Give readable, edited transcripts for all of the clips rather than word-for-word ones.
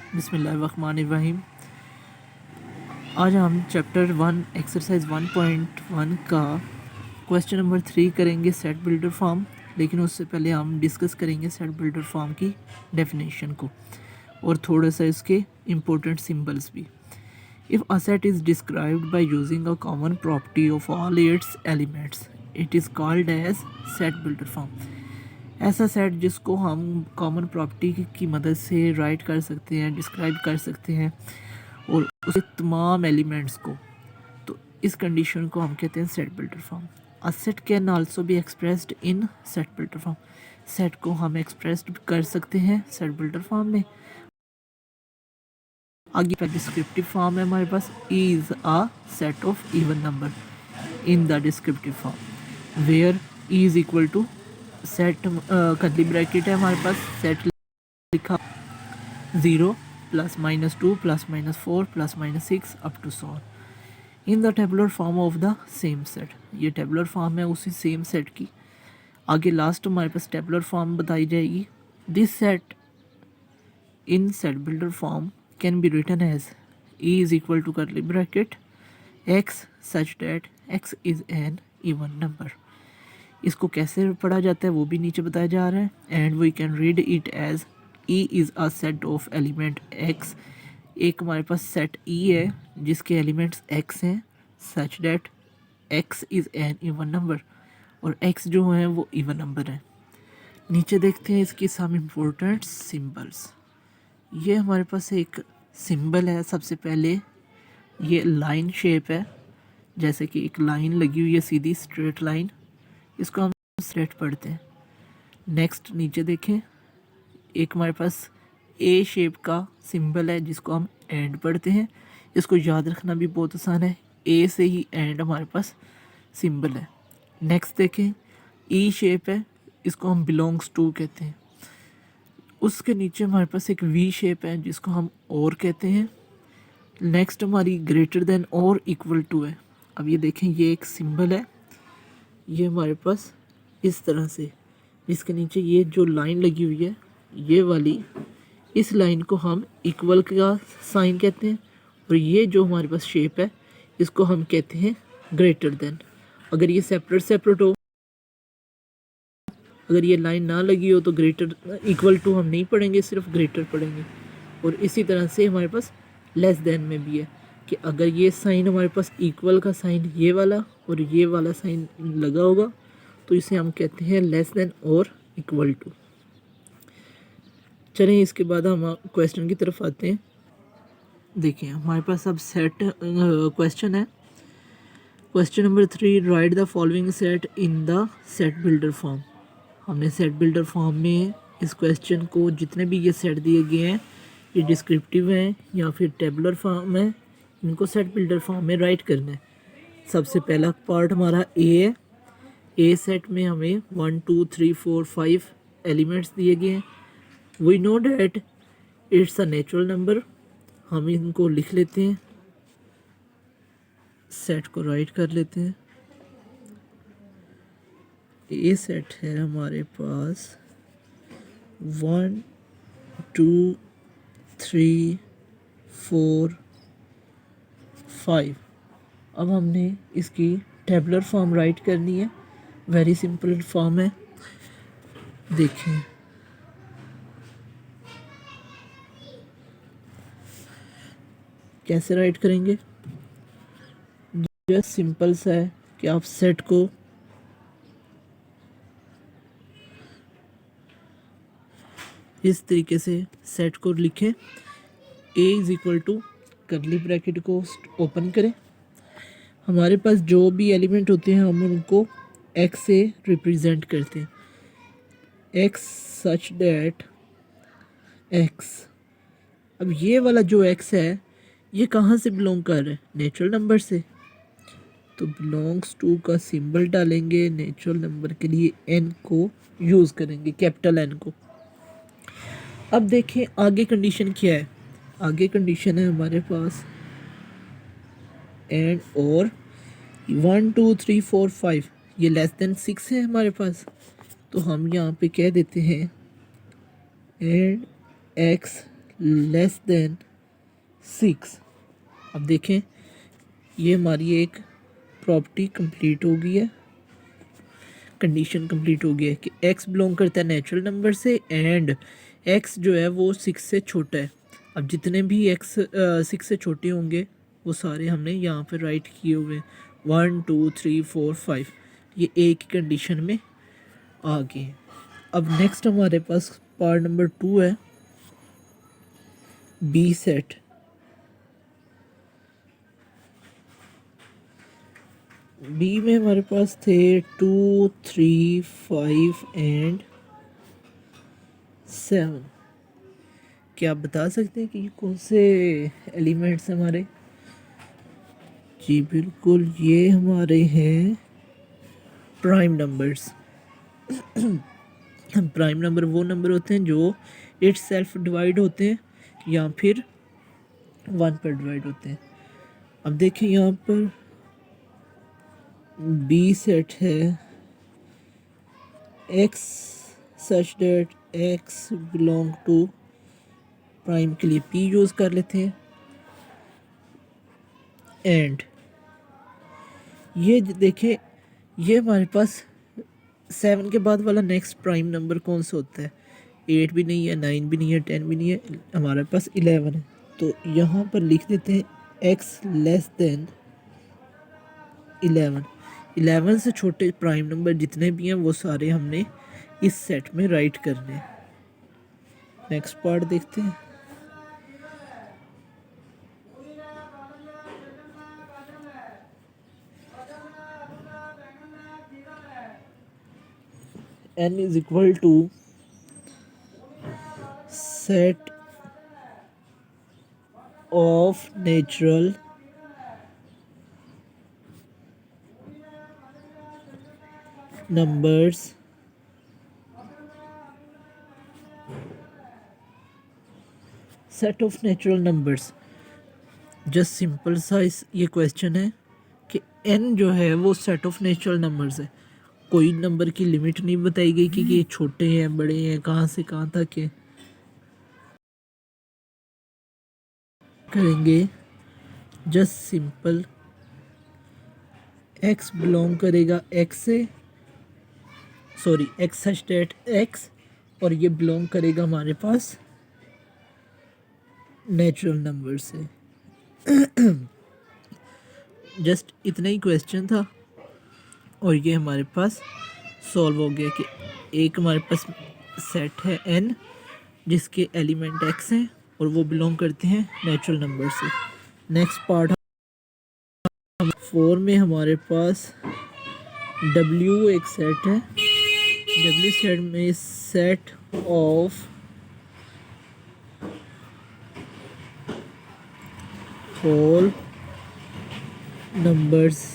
बिस्मिल्लाहिर्रहमानिर्रहीम। आज हम चैप्टर 1 एक्सरसाइज 1.1 का क्वेश्चन नंबर 3 करेंगे, सेट बिल्डर फॉर्म। लेकिन उससे पहले हम डिस्कस करेंगे सेट बिल्डर फॉर्म की डेफिनेशन को और थोड़ा सा इसके इम्पोर्टेंट सिंबल्स भी। If a set is described by using a common property of all its elements it is called as set builder form. ऐसा सेट जिसको हम कॉमन प्रॉपर्टी की मदद से राइट कर सकते हैं, डिस्क्राइब कर सकते हैं और उसके तमाम एलिमेंट्स को, तो इस कंडीशन को हम कहते हैं set builder form. A set can also be expressed in set builder form. Set को हम एक्सप्रेस्ड कर सकते हैं सेट बिल्डर फॉर्म में। आगे का डिस्क्रिप्टिव फॉर्म है हमारे पास, is a set of even number in the descriptive form where E is equal to set curly bracket है हमारे पास, सेट लिखा 0 plus minus 2 plus minus 4 plus minus 6 up to so on in the tabular form of the same set. ये tabular form है उसी same set की। आगे last हमारे पास टेबुलर फॉर्म बताई जाएगी। This set in set builder form can be written as E is equal to curly bracket x such that x is an even number. इसको कैसे पढ़ा जाता है वो भी नीचे बताया जा रहा है। And we can read it as E is a set of element x. एक हमारे पास सेट ई है जिसके एलिमेंट्स एक्स हैं, such that x is an even number, और एक्स जो है वो इवन नंबर है। नीचे देखते हैं इसकी सम इम्पोर्टेंट सिंबल्स। ये हमारे पास एक सिंबल है। सबसे पहले ये लाइन शेप है, जैसे कि एक लाइन लगी हुई है सीधी स्ट्रेट लाइन, इसको हम स्ट्रेट पढ़ते हैं। नेक्स्ट नीचे देखें, एक हमारे पास ए शेप का सिंबल है जिसको हम एंड पढ़ते हैं। इसको याद रखना भी बहुत आसान है, ए से ही एंड हमारे पास सिंबल है। नेक्स्ट देखें, ई शेप है, इसको हम बिलोंग्स टू कहते हैं। उसके नीचे हमारे पास एक वी शेप है जिसको हम और कहते हैं। नेक्स्ट हमारी ग्रेटर देन और इक्वल टू है। अब ये देखें, ये एक सिंबल है, ये हमारे पास इस तरह से, जिसके नीचे ये जो लाइन लगी हुई है ये वाली, इस लाइन को हम इक्वल का साइन कहते हैं। और ये जो हमारे पास शेप है इसको हम कहते हैं ग्रेटर देन। अगर ये सेपरेट सेपरेट हो, अगर ये लाइन ना लगी हो तो ग्रेटर इक्वल टू हम नहीं पढ़ेंगे, सिर्फ ग्रेटर पढ़ेंगे। और इसी तरह से हमारे पास लेस देन में भी है कि अगर ये साइन हमारे पास इक्वल का साइन ये वाला और ये वाला साइन लगा होगा तो इसे हम कहते हैं लेस देन और इक्वल टू। चलें इसके बाद हम क्वेश्चन की तरफ आते हैं। देखिए हमारे पास अब सेट क्वेश्चन है। Question number 3, right the following set in the set builder form. हमने सेट बिल्डर फॉर्म में इस क्वेश्चन को, जितने भी ये सेट दिए गए हैं, ये डिस्क्रिप्टिव हैं या फिर टेबुलर फॉर्म है, इनको सेट बिल्डर फॉर्म में राइट करना है। सबसे पहला पार्ट हमारा ए है। ए सेट में हमें 1 2 3 4 5 एलिमेंट्स दिए गए हैं। We know that it's a natural number. हम इनको लिख लेते हैं, सेट को राइट कर लेते हैं। ए सेट है हमारे पास 1 2 3 4 5। अब हमने इसकी टेबुलर फॉर्म राइट करनी है। वेरी सिंपल फॉर्म है, देखें। कैसे राइट करेंगे? जस्ट सिंपल सा है कि आप सेट को इस तरीके से सेट को लिखें। A is equal to curly bracket को ओपन करें। हमारे पास जो भी एलिमेंट होते हैं हम उनको एक्स से रिप्रेजेंट करते हैं। X such that x. अब ये वाला जो एक्स है ये कहाँ से बिलोंग कर रहा है? नेचुरल नंबर से। तो बिलोंग्स टू का सिंबल डालेंगे, नेचुरल नंबर के लिए एन को यूज़ करेंगे, कैपिटल एन को। अब देखें आगे कंडीशन क्या है। आगे कंडीशन है हमारे पास एंड और 1 2 3 4 5 ये लेस देन 6 है हमारे पास। तो हम यहाँ पे कह देते हैं एंड एक्स लेस देन 6। अब देखें, ये हमारी एक प्रॉपर्टी कंप्लीट हो गई है, कंडीशन कंप्लीट हो गई है कि x बिलोंग करता है नेचुरल नंबर से एंड x जो है वो 6 से छोटा है। अब जितने भी x 6 से छोटे होंगे वो सारे हमने यहाँ पे राइट किए हुए हैं, 1 2 3 4 5, ये एक ही कंडीशन में आ गए हैं। अब नेक्स्ट हमारे पास पार्ट नंबर 2 है, बी सेट। बी में हमारे पास थे 2 3 5 एंड 7। क्या आप बता सकते हैं कि ये कौन से एलिमेंट्स हैं हमारे? जी बिल्कुल, ये हमारे हैं प्राइम नंबर्स। प्राइम नंबर वो नंबर होते हैं जो इट सेल्फ डिवाइड होते हैं या फिर 1 पर डिवाइड होते हैं। अब देखिए यहाँ पर बी सेट है x such that x belong to, prime के लिए पी यूज़ कर लेते हैं, एंड ये देखें, ये हमारे पास 7 के बाद वाला नेक्स्ट प्राइम नंबर कौन सा होता है? 8 भी नहीं है, 9 भी नहीं है, 10 भी नहीं है, हमारे पास 11 है। तो यहाँ पर लिख देते हैं x लेस देन 11। 11 से छोटे प्राइम नंबर जितने भी हैं वो सारे हमने इस सेट में राइट करने हैं। नेक्स्ट पार्ट देखते हैं। n is equal to set of natural numbers set of natural numbers. Just simple सा इस ये क्वेश्चन है कि n जो है वो सेट ऑफ नेचुरल नंबर्स है। कोई नंबर की लिमिट नहीं बताई गई कि ये छोटे हैं बड़े हैं कहाँ से कहाँ तक है। करेंगे जस्ट सिंपल, x बिलोंग करेगा x से, सॉरी x सच डेट x, और ये बिलोंग करेगा हमारे पास नेचुरल नंबर से। जस्ट इतना ही क्वेश्चन था और ये हमारे पास सॉल्व हो गया कि एक हमारे पास सेट है n जिसके एलिमेंट x हैं और वो बिलोंग करते हैं नेचुरल नंबर से। नेक्स्ट पार्ट 4 में हमारे पास w एक सेट है, w सेट में सेट ऑफ होल नंबर्स।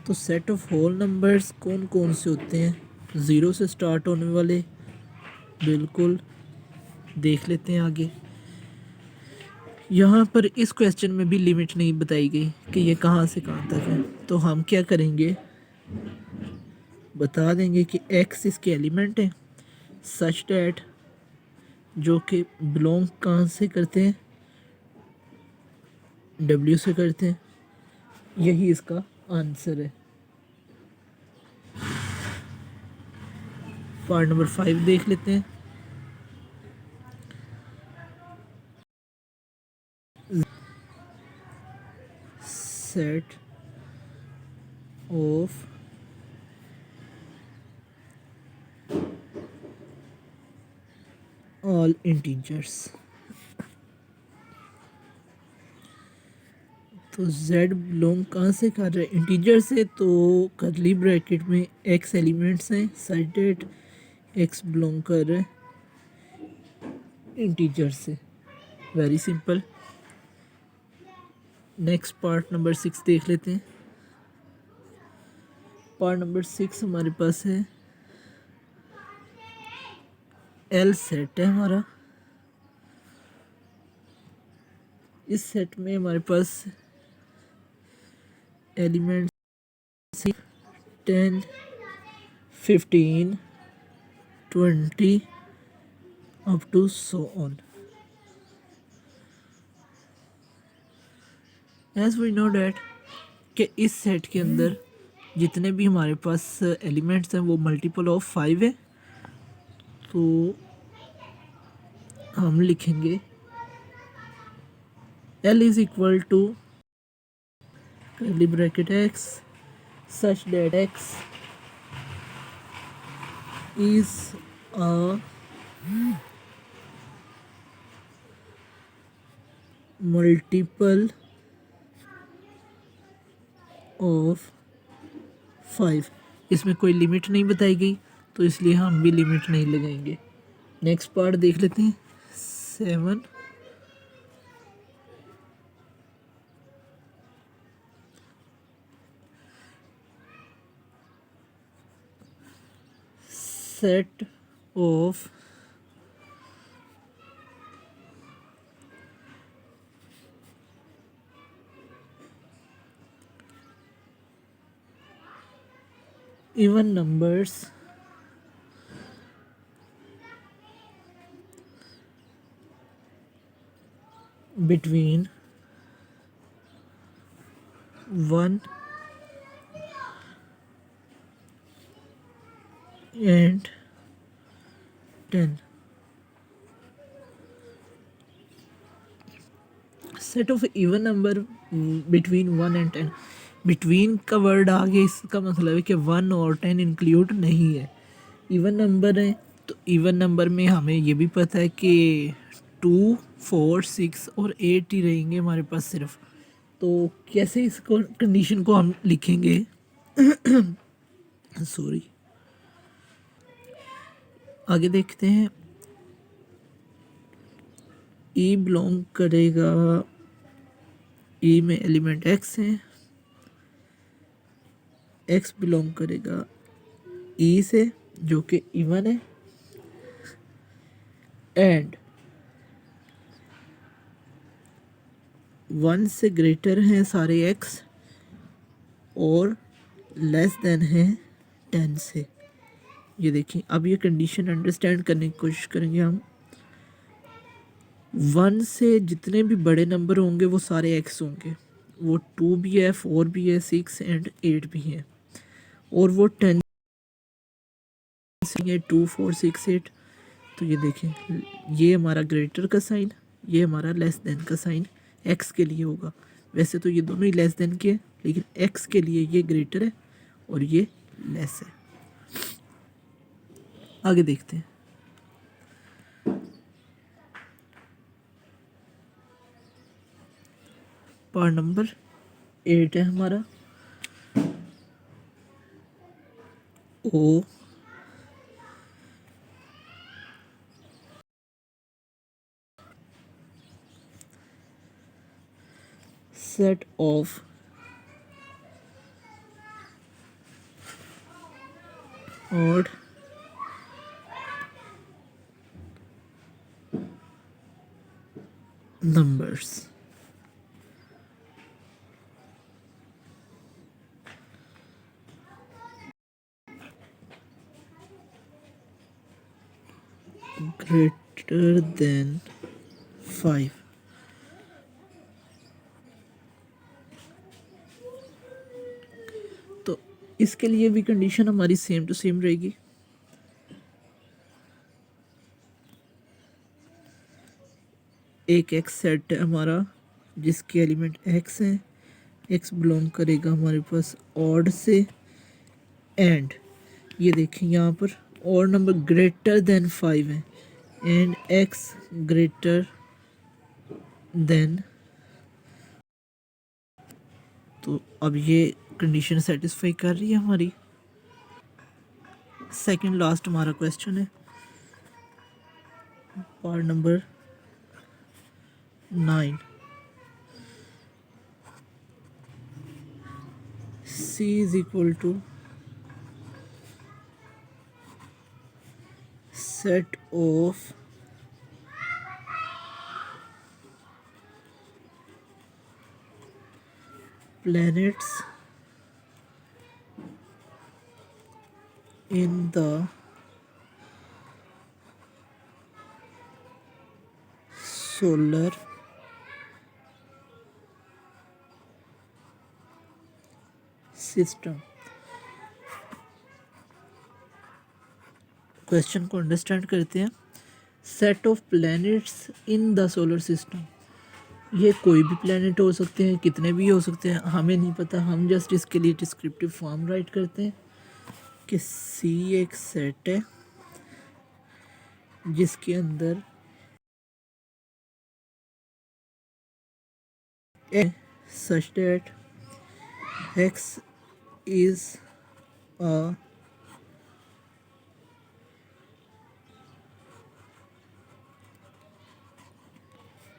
तो सेट ऑफ होल नंबर्स कौन कौन से होते हैं? 0 से स्टार्ट होने वाले, बिल्कुल देख लेते हैं आगे। यहाँ पर इस क्वेश्चन में भी लिमिट नहीं बताई गई कि ये कहाँ से कहाँ तक है, तो हम क्या करेंगे, बता देंगे कि x इसके एलिमेंट हैं सच डैट जो कि बिलोंग कहाँ से करते हैं, w से करते हैं। यही इसका आंसर है। पार्ट नंबर 5 देख लेते हैं। Set of all integers. तो z बिलोंग कहाँ से कर रहे हैं, इंटीजर से, तो करली ब्रैकेट में x एलिमेंट्स हैं सच डेट x बिलोंग कर रहे हैं इंटीजर से। Very simple. Next part number 6 देख लेते हैं। पार्ट नंबर 6 हमारे पास है L सेट है हमारा। इस सेट में हमारे पास element 10 15 20 up to so on. As we know that कि इस सेट के अंदर जितने भी हमारे पास एलिमेंट्स हैं वो मल्टीपल ऑफ 5 है, तो हम लिखेंगे L is equal to curly bracket x such that x is a multiple of 5। इसमें कोई लिमिट नहीं बताई गई तो इसलिए हम भी लिमिट नहीं लगाएंगे। नेक्स्ट पार्ट देख लेते हैं 7। Set of even numbers between 1 and 10। Set of even number between 1 and 10। Between का वर्ड आ गया, इसका मतलब है कि 1 और 10 इंक्लूड नहीं है, इवन नंबर है। तो इवन नंबर में हमें ये भी पता है कि 2, 4, 6 और 8 ही रहेंगे हमारे पास सिर्फ। तो कैसे इस कंडीशन को हम लिखेंगे सॉरी, आगे देखते हैं। ई बिलोंग करेगा, ई में एलिमेंट एक्स है, एक्स बिलोंग करेगा ई से जो कि इवन है, एंड 1 से ग्रेटर हैं सारे एक्स और लेस देन है 10 से। ये देखिए, अब ये कंडीशन अंडरस्टैंड करने की कोशिश करेंगे हम। 1 से जितने भी बड़े नंबर होंगे वो सारे एक्स होंगे, वो 2 भी है, 4 भी है, 6 एंड 8 भी है, और वो 10 से 2, 4, 6, 8। तो ये देखें, ये हमारा ग्रेटर का साइन, ये हमारा लेस देन का साइन एक्स के लिए होगा। वैसे तो ये दोनों ही लेस देन के हैं, लेकिन एक्स के लिए ये ग्रेटर है और ये लेस है। आगे देखते हैं। पार्ट नंबर 8 है हमारा, ओ set of odd numbers। Greater than 5। तो इसके लिए भी कंडीशन हमारी सेम टू सेम रहेगी। एक एक्स सेट है हमारा जिसके एलिमेंट एक्स हैं, एक्स बिलोंग करेगा हमारे पास ऑड से, एंड ये देखें यहाँ पर ऑड नंबर ग्रेटर देन 5 है, एंड एक्स ग्रेटर देन। तो अब ये कंडीशन सेटिस्फाई कर रही है हमारी। सेकंड लास्ट हमारा क्वेश्चन है, part number 9। C is equal to set of planets in the solar system. Question को अंडरस्टैंड करते हैं। Set of planets in the solar system, ये कोई भी प्लैनेट हो सकते हैं, कितने भी हो सकते हैं, हमें नहीं पता। हम जस्ट इसके लिए डिस्क्रिप्टिव फॉर्म राइट करते हैं कि सी एक सेट है जिसके अंदर such that X is a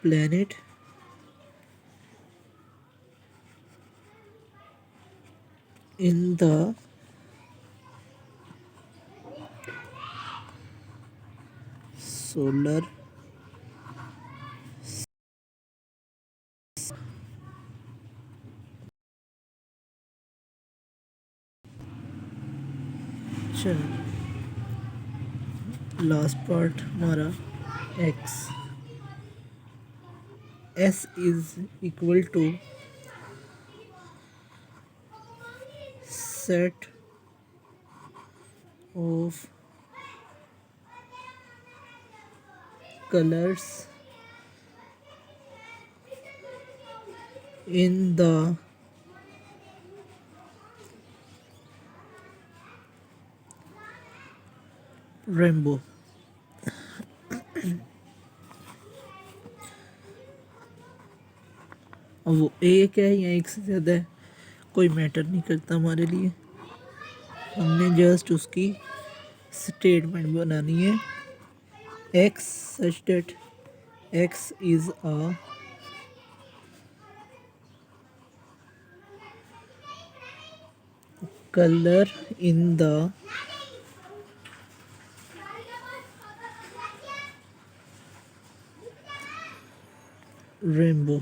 planet in the solar चल लास्ट पार्ट हमारा x s is equal to set of colors in the rainbow। अब वो एक है या एक से ज़्यादा है कोई मैटर नहीं करता हमारे लिए, हमने जस्ट उसकी स्टेटमेंट बनानी है। x such that x is a color in the rainbow।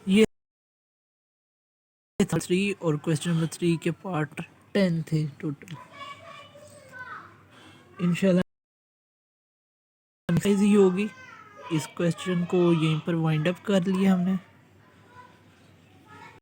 ये था 3 और क्वेश्चन नंबर 3 के पार्ट 10 थे टोटल। इंशाल्लाह इजी होगी। इस क्वेश्चन को यहीं पर वाइंड अप कर लिया हमने।